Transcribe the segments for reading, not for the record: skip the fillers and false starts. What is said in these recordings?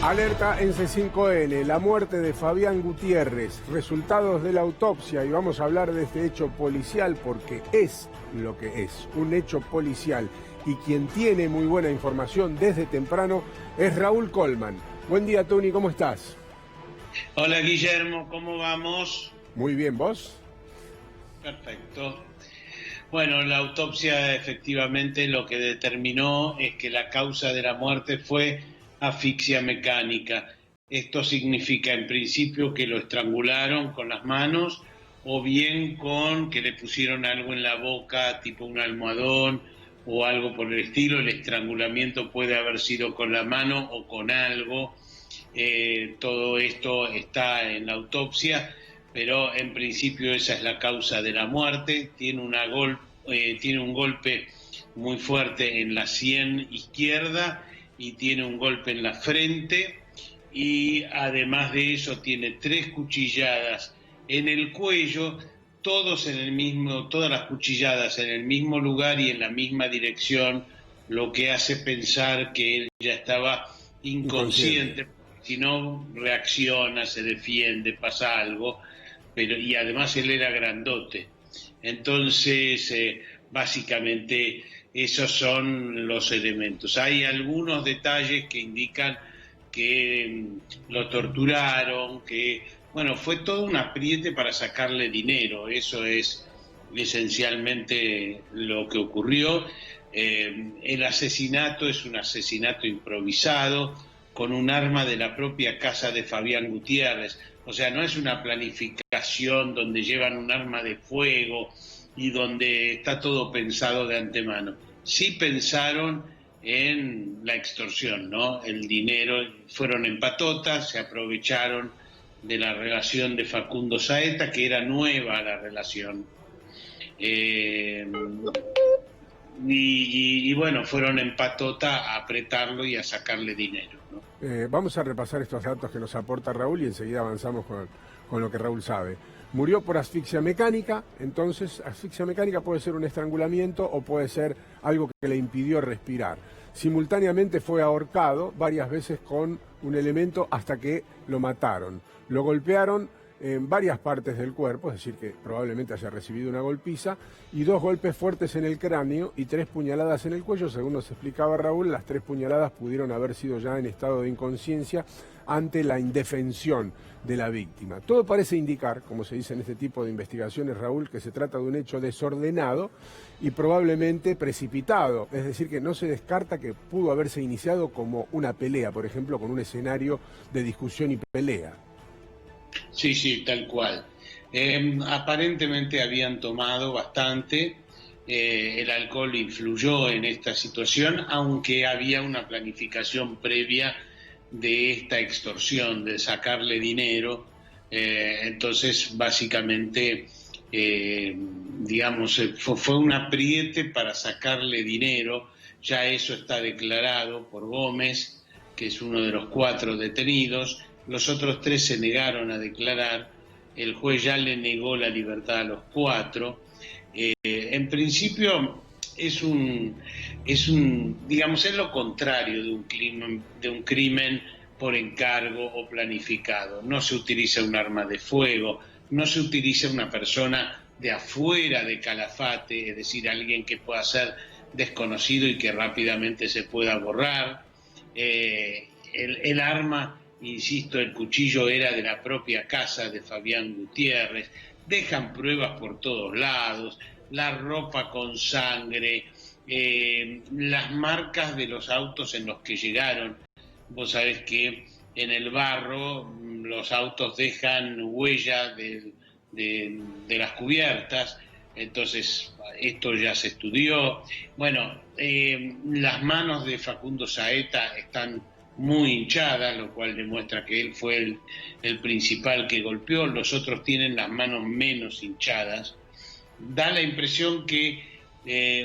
Alerta en C5N, la muerte de Fabián Gutiérrez, resultados de la autopsia, y vamos a hablar de este hecho policial porque es lo que es, un hecho policial, y quien tiene muy buena información desde temprano es Raúl Colman. Buen día, Tony, ¿cómo estás? Hola, Guillermo, ¿cómo vamos? Muy bien, ¿vos? Perfecto. Bueno, la autopsia efectivamente lo que determinó es que la causa de la muerte fue asfixia mecánica. Esto significa en principio que lo estrangularon con las manos o bien con que le pusieron algo en la boca, tipo un almohadón o algo por el estilo. El estrangulamiento puede haber sido con la mano o con algo. Todo esto está en la autopsia, pero en principio esa es la causa de la muerte. Tiene un golpe muy fuerte en la sien izquierda y tiene un golpe en la frente, y además de eso tiene 3 cuchilladas en el cuello, todas las cuchilladas en el mismo lugar y en la misma dirección, lo que hace pensar que él ya estaba inconsciente. Si no reacciona, se defiende, pasa algo, y además él era grandote. Entonces, básicamente esos son los elementos. Hay algunos detalles que indican que lo torturaron, que, bueno, fue todo un apriete para sacarle dinero. Eso es esencialmente lo que ocurrió. El asesinato es un asesinato improvisado con un arma de la propia casa de Fabián Gutiérrez. O sea, no es una planificación donde llevan un arma de fuego y donde está todo pensado de antemano. Sí pensaron en la extorsión, ¿no? El dinero, fueron en patotas, se aprovecharon de la relación de Facundo Saeta, que era nueva la relación. Y bueno, fueron en patota a apretarlo y a sacarle dinero, ¿no? Vamos a repasar estos datos que nos aporta Raúl y enseguida avanzamos con lo que Raúl sabe. Murió por asfixia mecánica, entonces asfixia mecánica puede ser un estrangulamiento o puede ser algo que le impidió respirar. Simultáneamente fue ahorcado varias veces con un elemento hasta que lo mataron. Lo golpearon en varias partes del cuerpo, es decir, que probablemente haya recibido una golpiza, y 2 golpes fuertes en el cráneo y 3 puñaladas en el cuello. Según nos explicaba Raúl, las 3 puñaladas pudieron haber sido ya en estado de inconsciencia ante la indefensión de la víctima. Todo parece indicar, como se dice en este tipo de investigaciones, Raúl, que se trata de un hecho desordenado y probablemente precipitado, es decir, que no se descarta que pudo haberse iniciado como una pelea, por ejemplo, con un escenario de discusión y pelea. Sí, tal cual. Aparentemente habían tomado bastante, el alcohol influyó en esta situación, aunque había una planificación previa de esta extorsión, de sacarle dinero. Entonces, básicamente, fue un apriete para sacarle dinero. Ya eso está declarado por Gómez, que es uno de los 4 detenidos. Los otros 3 se negaron a declarar. El juez ya le negó la libertad a los 4. En principio es lo contrario de un crimen por encargo o planificado. No se utiliza un arma de fuego, no se utiliza una persona de afuera de Calafate, es decir, alguien que pueda ser desconocido y que rápidamente se pueda borrar. El arma, insisto, el cuchillo era de la propia casa de Fabián Gutiérrez. Dejan pruebas por todos lados, la ropa con sangre, las marcas de los autos en los que llegaron. Vos sabés que en el barro los autos dejan huella de las cubiertas, entonces esto ya se estudió. Bueno, las manos de Facundo Saeta están muy hinchadas, lo cual demuestra que él fue el principal que golpeó. Los otros tienen las manos menos hinchadas. Da la impresión que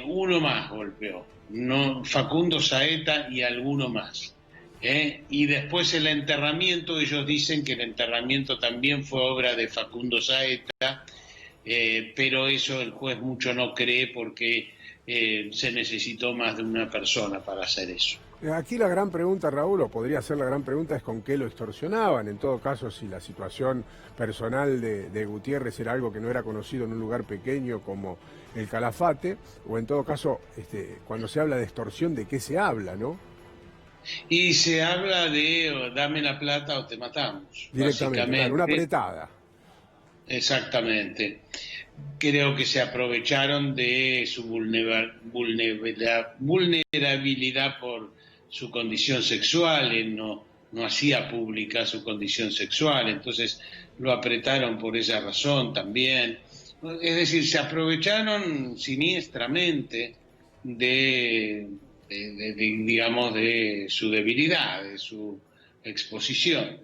uno más golpeó, no, Facundo Saeta y alguno más. Y después el enterramiento, ellos dicen que el enterramiento también fue obra de Facundo Saeta, pero eso el juez mucho no cree porque se necesitó más de una persona para hacer eso. Aquí la gran pregunta, Raúl, o podría ser la gran pregunta, es con qué lo extorsionaban. En todo caso, si la situación personal de Gutiérrez era algo que no era conocido en un lugar pequeño como el Calafate, o en todo caso, cuando se habla de extorsión, ¿de qué se habla, no? Y se habla de dame la plata o te matamos, Directamente, claro, una básicamente. apretada. Exactamente. Creo que se aprovecharon de su vulnerabilidad por su condición sexual. Él no hacía pública su condición sexual, entonces lo apretaron por esa razón también. Es decir, se aprovecharon siniestramente de, digamos, de su debilidad, de su exposición.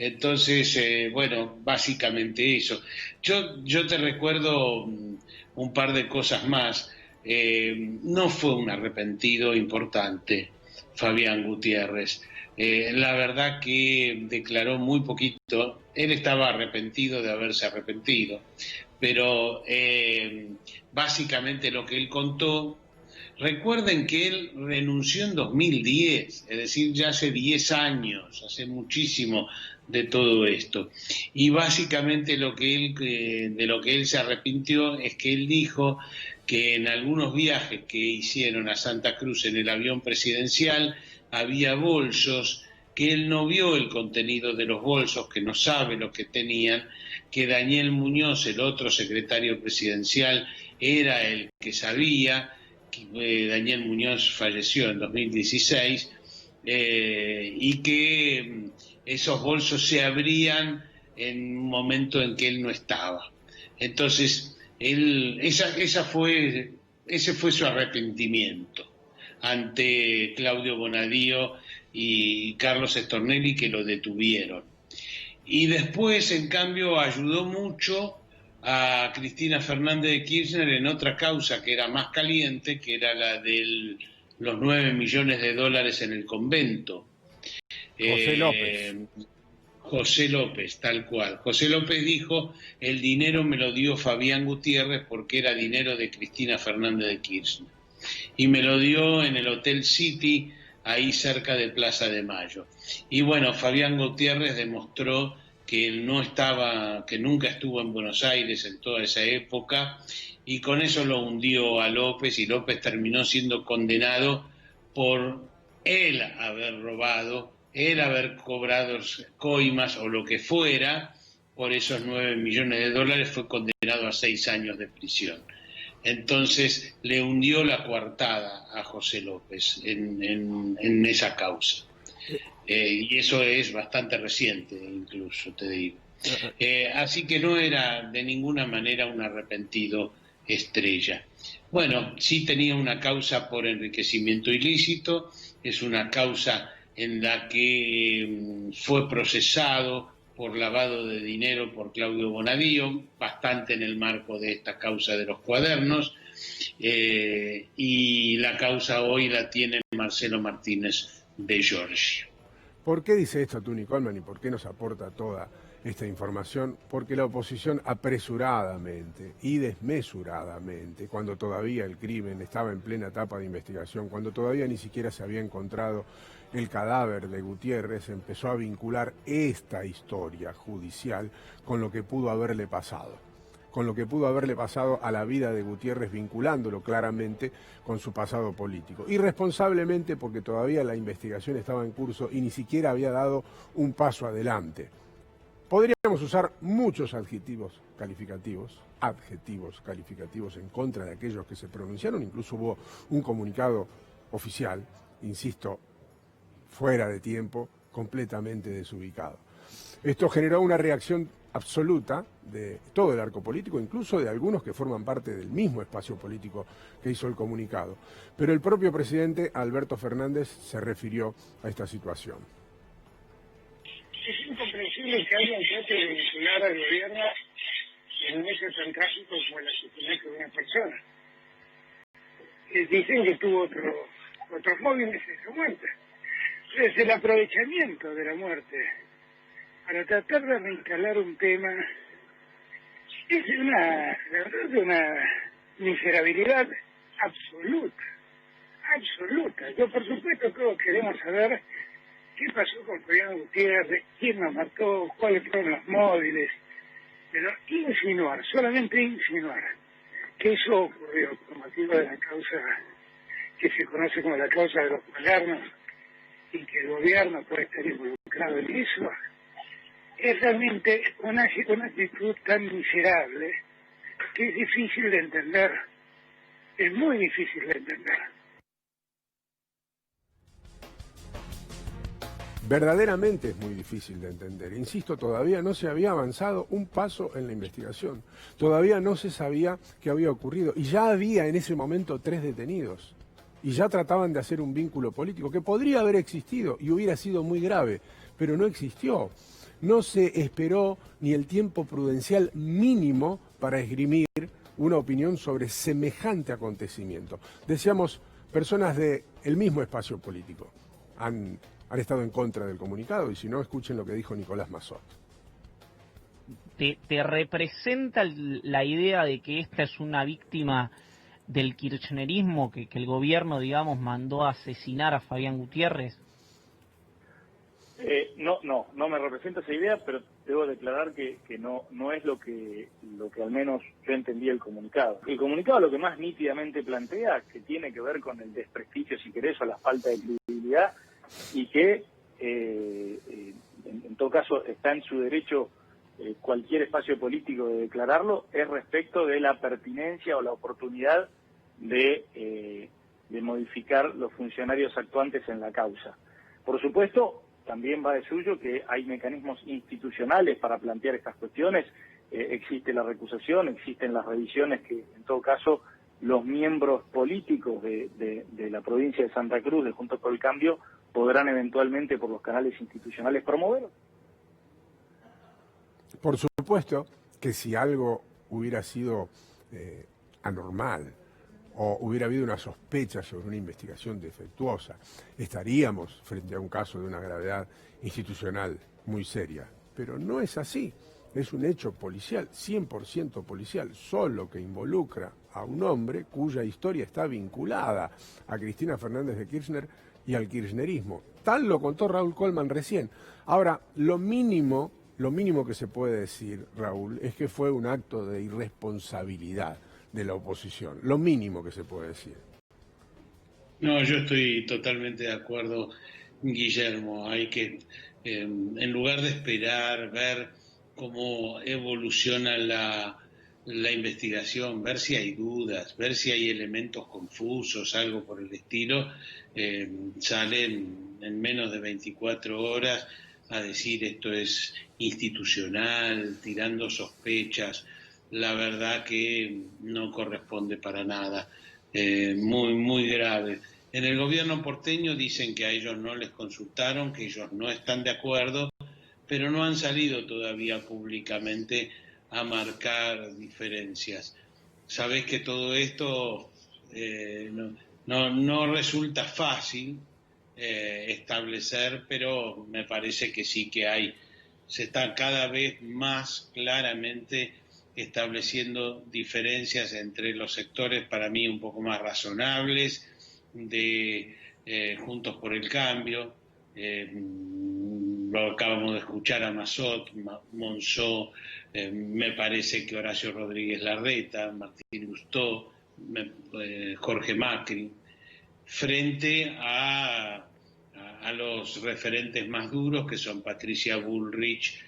Entonces, bueno, básicamente eso. Yo te recuerdo un par de cosas más. No fue un arrepentido importante, Fabián Gutiérrez. La verdad que declaró muy poquito. Él estaba arrepentido de haberse arrepentido, pero básicamente lo que él contó. Recuerden que él renunció en 2010, es decir, ya hace 10 años, hace muchísimo de todo esto. Y básicamente de lo que él se arrepintió es que él dijo que en algunos viajes que hicieron a Santa Cruz en el avión presidencial había bolsos, que él no vio el contenido de los bolsos, que no sabe lo que tenían, que Daniel Muñoz, el otro secretario presidencial, era el que sabía. Daniel Muñoz falleció en 2016, y que esos bolsos se abrían en un momento en que él no estaba. Entonces, ese fue su arrepentimiento ante Claudio Bonadío y Carlos Stornelli, que lo detuvieron. Y después, en cambio, ayudó mucho a Cristina Fernández de Kirchner en otra causa que era más caliente, que era la de los 9 millones de dólares en el convento. José López. José López, tal cual. José López dijo, el dinero me lo dio Fabián Gutiérrez porque era dinero de Cristina Fernández de Kirchner. Y me lo dio en el Hotel City, ahí cerca de Plaza de Mayo. Y bueno, Fabián Gutiérrez demostró que él no estaba, que nunca estuvo en Buenos Aires en toda esa época, y con eso lo hundió a López, y López terminó siendo condenado por él haber robado, él haber cobrado coimas o lo que fuera por esos 9 millones de dólares, fue condenado a 6 años de prisión. Entonces le hundió la coartada a José López en esa causa. Y eso es bastante reciente, incluso, te digo. Así que no era de ninguna manera un arrepentido estrella. Bueno, sí tenía una causa por enriquecimiento ilícito, es una causa en la que fue procesado por lavado de dinero por Claudio Bonadío, bastante en el marco de esta causa de los cuadernos, y la causa hoy la tiene Marcelo Martínez de Giorgi. ¿Por qué dice esto Tuni Coleman y por qué nos aporta toda esta información? Porque la oposición apresuradamente y desmesuradamente, cuando todavía el crimen estaba en plena etapa de investigación, cuando todavía ni siquiera se había encontrado el cadáver de Gutiérrez, empezó a vincular esta historia judicial con lo que pudo haberle pasado. Con lo que pudo haberle pasado a la vida de Gutiérrez, vinculándolo claramente con su pasado político. Irresponsablemente, porque todavía la investigación estaba en curso y ni siquiera había dado un paso adelante. Podríamos usar muchos adjetivos calificativos en contra de aquellos que se pronunciaron, incluso hubo un comunicado oficial, insisto, fuera de tiempo, completamente desubicado. Esto generó una reacción absoluta de todo el arco político, incluso de algunos que forman parte del mismo espacio político que hizo el comunicado. Pero el propio presidente Alberto Fernández se refirió a esta situación. Es incomprensible que alguien trate de vincular al gobierno en un hecho tan trágico como el asesinato de una persona. Dicen que tuvo otros móviles en su muerte. Es el aprovechamiento de la muerte para tratar de reinstalar un tema es la verdad, de una miserabilidad absoluta, absoluta. Yo, por supuesto, todos queremos saber qué pasó con Fabián Gutiérrez, quién nos mató, cuáles fueron los móviles, pero insinuar, solamente insinuar, que eso ocurrió por motivo de la causa que se conoce como la causa de los Palermos y que el gobierno puede estar involucrado en eso, es realmente una actitud tan miserable que es difícil de entender, es muy difícil de entender. Verdaderamente es muy difícil de entender. Insisto, todavía no se había avanzado un paso en la investigación. Todavía no se sabía qué había ocurrido. Y ya había en ese momento 3 detenidos. Y ya trataban de hacer un vínculo político que podría haber existido y hubiera sido muy grave, pero no existió. No se esperó ni el tiempo prudencial mínimo para esgrimir una opinión sobre semejante acontecimiento. Decíamos, personas del mismo espacio político han estado en contra del comunicado, y si no, escuchen lo que dijo Nicolás Massot. ¿Te representa la idea de que esta es una víctima del kirchnerismo, que el gobierno, digamos, mandó a asesinar a Fabián Gutiérrez? No me representa esa idea, pero debo declarar que no es lo que al menos yo entendí el comunicado. El comunicado lo que más nítidamente plantea, que tiene que ver con el desprestigio, si querés, o la falta de credibilidad, y que en todo caso está en su derecho cualquier espacio político de declararlo, es respecto de la pertinencia o la oportunidad de modificar los funcionarios actuantes en la causa. Por supuesto, también va de suyo que hay mecanismos institucionales para plantear estas cuestiones, existe la recusación, existen las revisiones que en todo caso los miembros políticos de la provincia de Santa Cruz, de Juntos por el Cambio, podrán eventualmente por los canales institucionales promover. Por supuesto que si algo hubiera sido anormal o hubiera habido una sospecha sobre una investigación defectuosa, estaríamos frente a un caso de una gravedad institucional muy seria. Pero no es así. Es un hecho policial, 100% policial, solo que involucra a un hombre cuya historia está vinculada a Cristina Fernández de Kirchner y al kirchnerismo. Tal lo contó Raúl Colman recién. Ahora, lo mínimo que se puede decir, Raúl, es que fue un acto de irresponsabilidad de la oposición. Lo mínimo que se puede decir. No, yo estoy totalmente de acuerdo, Guillermo. Hay que, en lugar de esperar, ver cómo evoluciona la investigación, ver si hay dudas, ver si hay elementos confusos, algo por el estilo, salen en menos de 24 horas a decir esto es institucional, tirando sospechas. La verdad que no corresponde para nada, muy, muy grave. En el gobierno porteño dicen que a ellos no les consultaron, que ellos no están de acuerdo, pero no han salido todavía públicamente a marcar diferencias. Sabés que todo esto no resulta fácil establecer, pero me parece que sí que se está cada vez más claramente estableciendo diferencias entre los sectores, para mí un poco más razonables, de Juntos por el Cambio. Lo acabamos de escuchar a Massot, Monzó, me parece que Horacio Rodríguez Larreta, Martín Lustó, Jorge Macri, frente a los referentes más duros, que son Patricia Bullrich,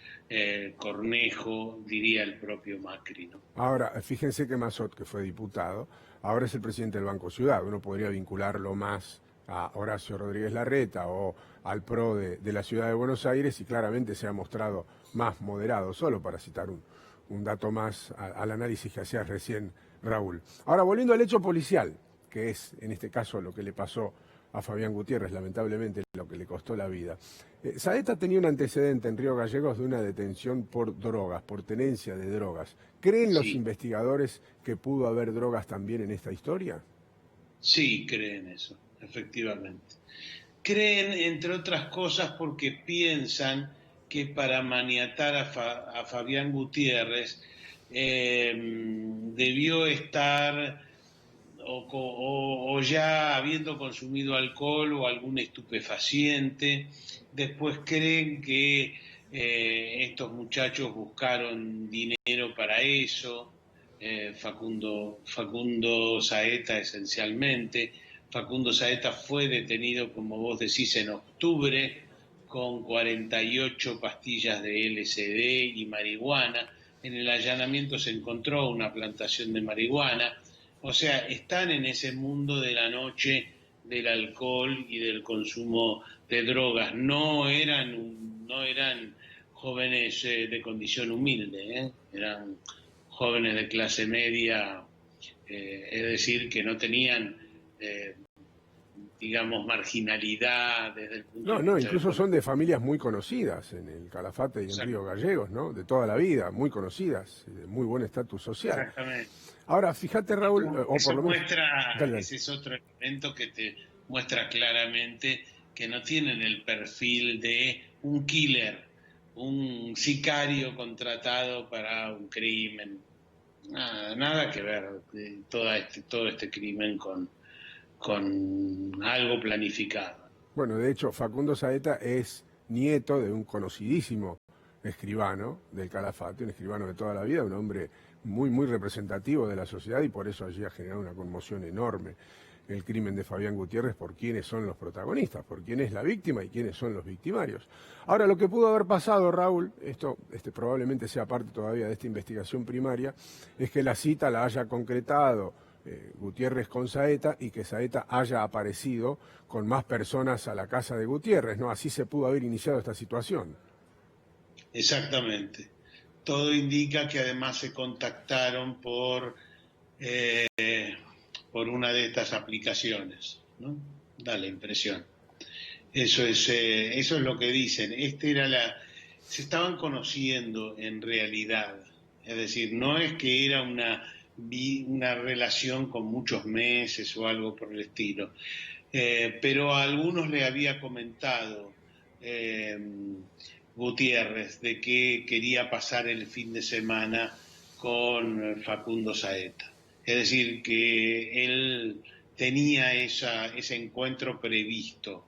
Cornejo, diría el propio Macri, ¿no? Ahora, fíjense que Massot, que fue diputado, ahora es el presidente del Banco Ciudad. Uno podría vincularlo más a Horacio Rodríguez Larreta o al PRO de la Ciudad de Buenos Aires, y claramente se ha mostrado más moderado, solo para citar un dato más al análisis que hacías recién, Raúl. Ahora, volviendo al hecho policial, que es en este caso lo que le pasó a Fabián Gutiérrez, lamentablemente lo que le costó la vida. Saeta tenía un antecedente en Río Gallegos de una detención por drogas, por tenencia de drogas. ¿Creen los investigadores que pudo haber drogas también en esta historia? Sí, creen eso, efectivamente. Creen, entre otras cosas, porque piensan que para maniatar a Fabián Gutiérrez debió estar o ya habiendo consumido alcohol o algún estupefaciente. Después creen que estos muchachos buscaron dinero para eso, Facundo Saeta esencialmente. Facundo Saeta fue detenido, como vos decís, en octubre con 48 pastillas de LSD y marihuana. En el allanamiento se encontró una plantación de marihuana. O sea, están en ese mundo de la noche, del alcohol y del consumo de drogas. No eran jóvenes de condición humilde, eran jóvenes de clase media, es decir, que no tenían, digamos, marginalidad desde el punto de vista... No, incluso son de familias muy conocidas en el Calafate y en Río Gallegos, ¿no? De toda la vida, muy conocidas, de muy buen estatus social. Exactamente. Ahora, fíjate, Raúl, Eso ese es otro elemento que te muestra claramente que no tienen el perfil de un killer, un sicario contratado para un crimen. Nada que ver todo este crimen con algo planificado. Bueno, de hecho, Facundo Saeta es nieto de un conocidísimo escribano del Calafate, un escribano de toda la vida, un hombre muy representativo de la sociedad, y por eso allí ha generado una conmoción enorme el crimen de Fabián Gutiérrez por quiénes son los protagonistas, por quién es la víctima y quiénes son los victimarios. Ahora, lo que pudo haber pasado, Raúl, esto probablemente sea parte todavía de esta investigación primaria, es que la cita la haya concretado Gutiérrez con Saeta y que Saeta haya aparecido con más personas a la casa de Gutiérrez, ¿no? Así se pudo haber iniciado esta situación. Exactamente. Todo indica que además se contactaron por una de estas aplicaciones, ¿no? Da la impresión. Eso es lo que dicen. Se estaban conociendo en realidad. Es decir, no es que era una relación con muchos meses o algo por el estilo. Pero a algunos le había comentado Gutiérrez de que quería pasar el fin de semana con Facundo Saeta. Es decir, que él tenía ese encuentro previsto.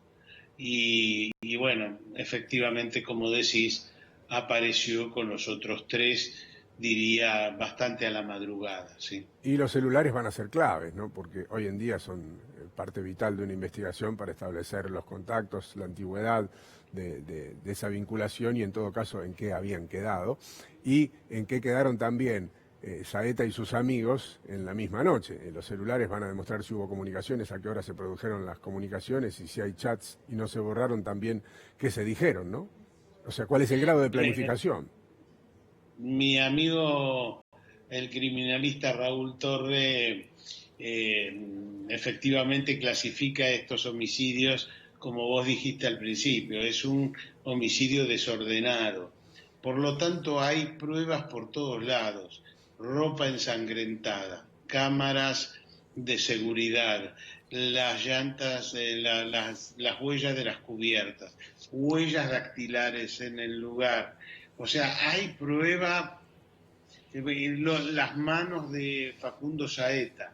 Y bueno, efectivamente, como decís, apareció con los otros tres, diría, bastante a la madrugada, ¿sí? Y los celulares van a ser claves, ¿no? Porque hoy en día son parte vital de una investigación para establecer los contactos, la antigüedad de esa vinculación y en todo caso en qué habían quedado y en qué quedaron también Saeta y sus amigos en la misma noche. Los celulares van a demostrar si hubo comunicaciones, a qué hora se produjeron las comunicaciones y si hay chats y no se borraron también qué se dijeron, ¿no? O sea, ¿cuál es el grado de planificación? Mi amigo, el criminalista Raúl Torre, efectivamente clasifica estos homicidios como vos dijiste al principio, es un homicidio desordenado. Por lo tanto, hay pruebas por todos lados, ropa ensangrentada, cámaras de seguridad, las llantas, las huellas de las cubiertas, huellas dactilares en el lugar. O sea, hay prueba, las manos de Facundo Saeta,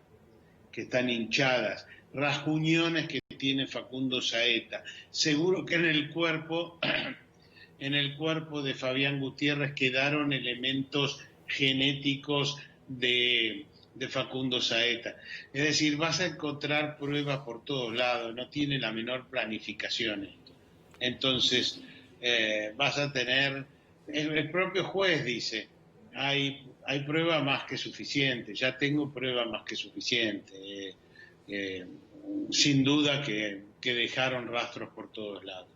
que están hinchadas, rasguñones que tiene Facundo Saeta. Seguro que en el cuerpo de Fabián Gutiérrez quedaron elementos genéticos de Facundo Saeta. Es decir, vas a encontrar pruebas por todos lados, no tiene la menor planificación esto. Entonces, vas a tener, el propio juez dice, hay prueba más que suficiente, ya tengo prueba más que suficiente. Sin duda que dejaron rastros por todos lados.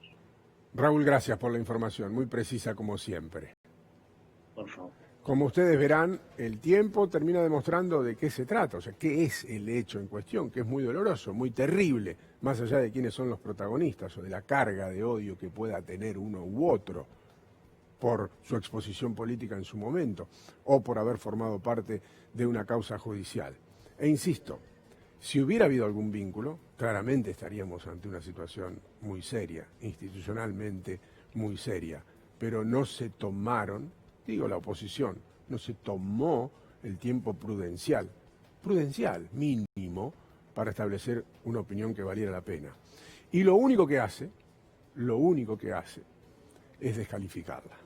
Raúl, gracias por la información, muy precisa como siempre. Por favor. Como ustedes verán, el tiempo termina demostrando de qué se trata, o sea, qué es el hecho en cuestión, que es muy doloroso, muy terrible, más allá de quiénes son los protagonistas o de la carga de odio que pueda tener uno u otro por su exposición política en su momento o por haber formado parte de una causa judicial. E insisto, si hubiera habido algún vínculo, claramente estaríamos ante una situación muy seria, institucionalmente muy seria, pero no se tomaron, digo la oposición, no se tomó el tiempo prudencial prudencial, mínimo, para establecer una opinión que valiera la pena. Y lo único que hace es descalificarla.